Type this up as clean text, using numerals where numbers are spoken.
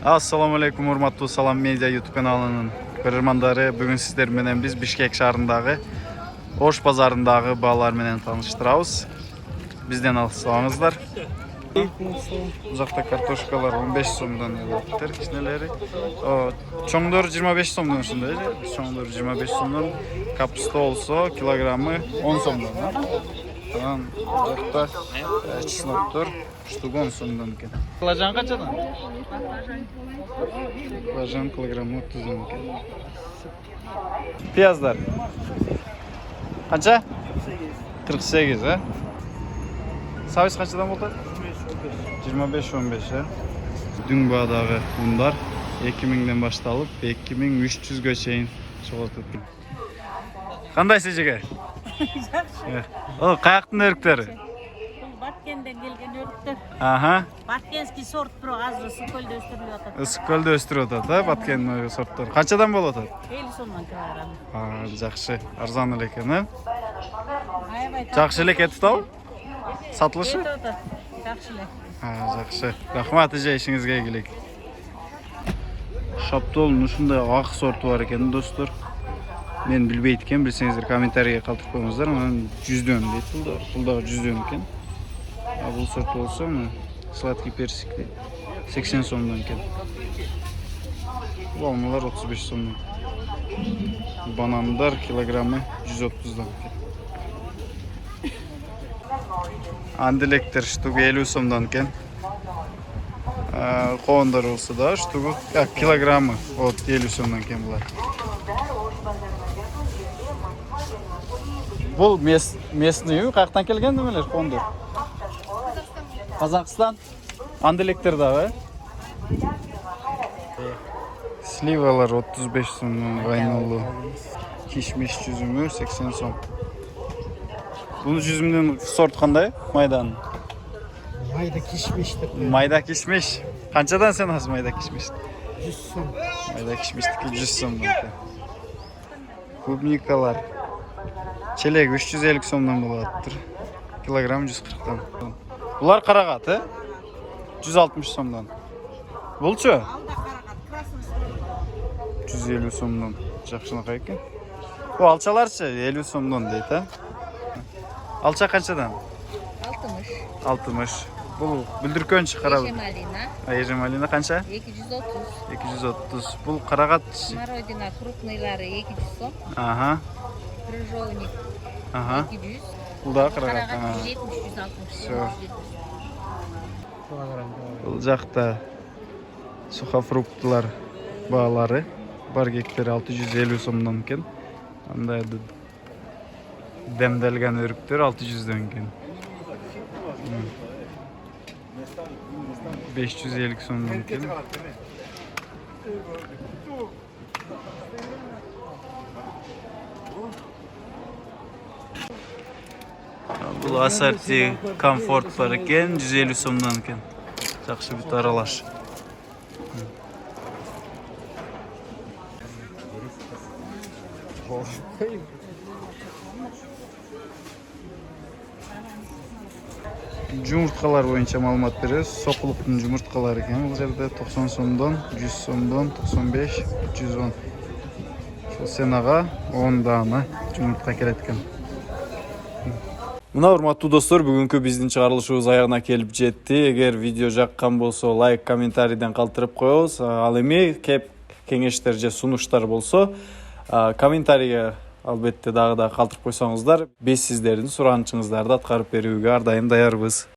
Assalamu alaikum урматтуу Салам Медиа YouTube kanalının көрөрмандары. Бүгүн сиздер менен биз Бишкек шаарындагы Ош базарындагы баалар менен тааныштырабыз. Бизден алсаңыздар. Узакта картошкалар 15 сомдон алыптыр, кичинелери. Чоңдор 25 сомдон ушундай. Чоңдор 25 сомдон, капуста болсо килограммы 10 сомдон. Анан жакта чесноктор штуга 10 сомдон экен. Баклажан канчадан? Баклажан килограммы 30 сом экен. Пияздар канча? 48, а? Сабыз канчадан болот? 25-15, а? Дүң баадагы ундар 2000ден башталып 2300гө чейин чыгып атат. Кандай сежеге? О, каяктын өрүктөрү? Баткенден келген өрүктөр. Аха. Баткенский сорт бирок азыр Ысыккөлдө өстүрүлүп атат. Ысыккөлдө өстүрүп атат, а? Баткен сорттор. Канчадан болот атат? 50 сомдон килограмм. Жакшы. Арзан эле экен, а? Аябай Жакшы эле кетип атабы? Сатылышы? кетип атат. Жакшы эле. Жакшы. Рахмат, эже, ишиңизге ийгилик. Шаптолдун ушундай ак сорту бар экен, достор. Мен билбейт экен, билсеңиздер комментарийге калтырып коюңуздар. Анан 100дөн дейт, бул дагы 100дөн экен. Бул сорт болсо, сладкий персикли 80 сомдон экен. Бул алмалар 35 сомдон. Банандар килограммы 130дон экен. Андилектер штугу 50 сомдон экен. Коондар болсо да штугу килограммы 50 сомдон экен булар. Бул местный, каяктан келген немелер коондар? Казакстан. Андилектер дагы. Сливалар 35 сомдон кайнолуу. Кишмиш жүзүмү 80 сом. Бунун жүзүмдүн сорт кандай? Майдан. Майда кишмиш деп. Майда кишмиш. Канчадан сен аз майда кишмиш? 100 сом. Майда кишмиштики 100 сомдон. Клубникалар. Челек 350 сомдон болуптур. Килограмм 140тан. Булар карагат, 160 сомдон. Булчу? Алда карагат, красный 150 сомдон. Жакшынакай экен. Бу алчаларчы 50 сомдон дейт, Алча канчадан? 60. 60. Бул бүлдүркөнчү карабы. Ежемалина. Ежемалина канча? 230. 230. Бул карагат. Смородина крупныйлары 200 сом. Ага. Крыжовник Ага. 200. Бул да карагат. Карагат 170-160. Всё. Бул жакта сухофруктлар баалары бар гектар 650 сомдон экен. Андай демделген өрүктөр 600дөн экен. 550 сомдон экен. Бул ассорти комфорт бар экен, 150 сомдон экен. Жакшы бүт аралаш. Жумурткалар боюнча маалымат беребиз. Сокулуктун жумурткалары экен. Бул жерде 90 сомдон, 100 сомдон, 95, 310. Ошол сенага 10 даана жумуртка келет экен. Мына урматтуу достор, бүгүнкү биздин чыгарылышыбыз аягына келип жетти. Эгер видео жаккан болсо, лайк, комментарийден калтырып коебуз. Ал эми кеп кеңештер же сунуштар болсо, комментарийге албетте дагы да калтырып койсоңуздар, биз сиздердин суранычыңыздарды аткарып берүүгө ар дайым даярбыз.